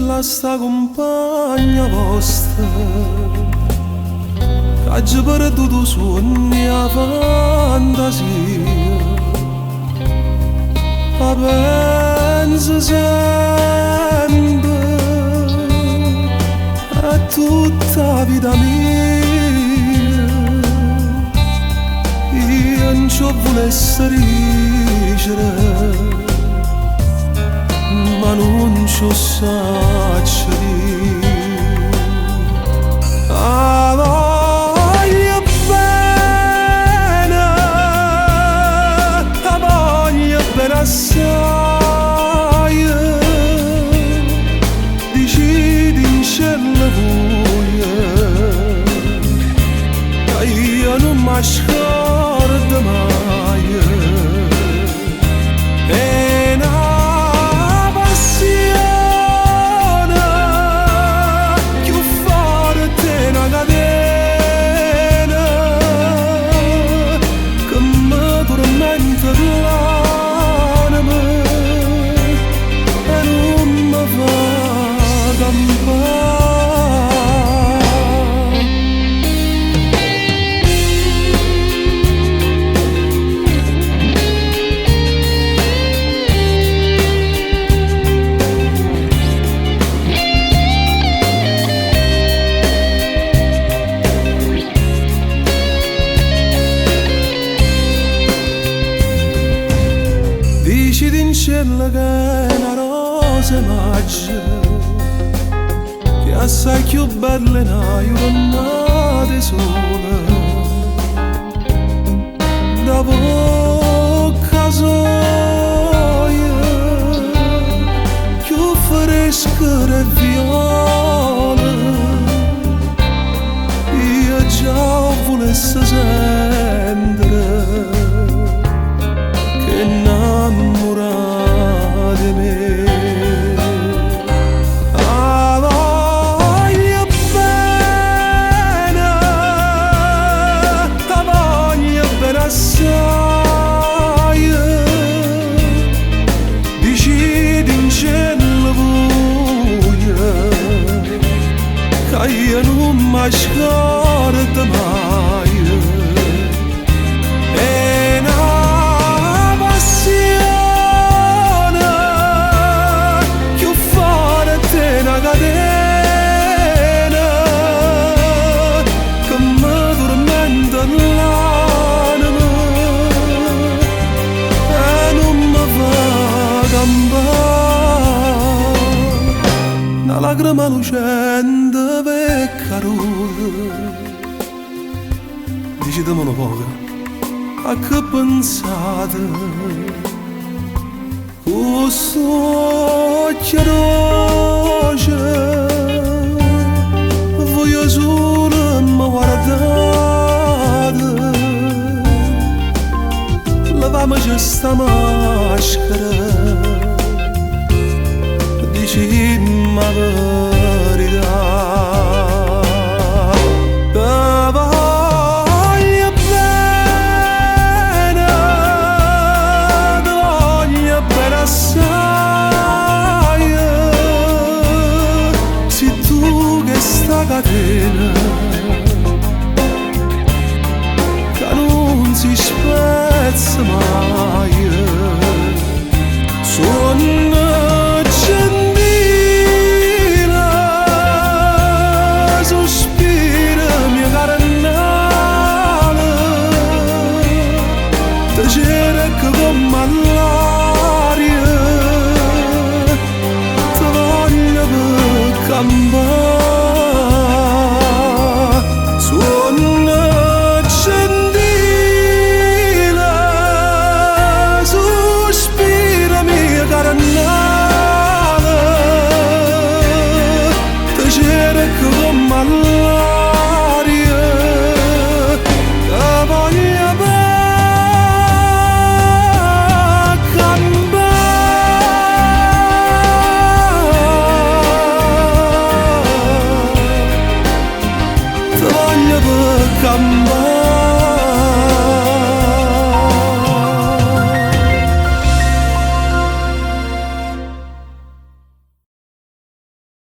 la sta compagna vostra che ha già perduto sogni a fantasia, ma pensa sempre a tutta la vita mia. Io non ci volessi ricere, ma non ci saccio dire. La voglio bene, la voglio bene assai. Decidi in cielo voglia, che io non mi scordo mai. Dici in cielo che è una rosa maggia, che è assai più bella in una giornata sola. Da bocca soia, più fresca e viola. Io già volessi sentire che innamora di me. La voglio bene, la voglio bene assai. Decidi in cielo voglia, che io non mi scordo mai. Una lacrima lucente per caruta, dici dammi poco, a che pensate? Questo occhio roce, voglio solo mi guardate. Leviamoci sta maschera, dicimmi la verità. Te voglio bene assai. Se tu che sta catena che non si spezza mai, sono come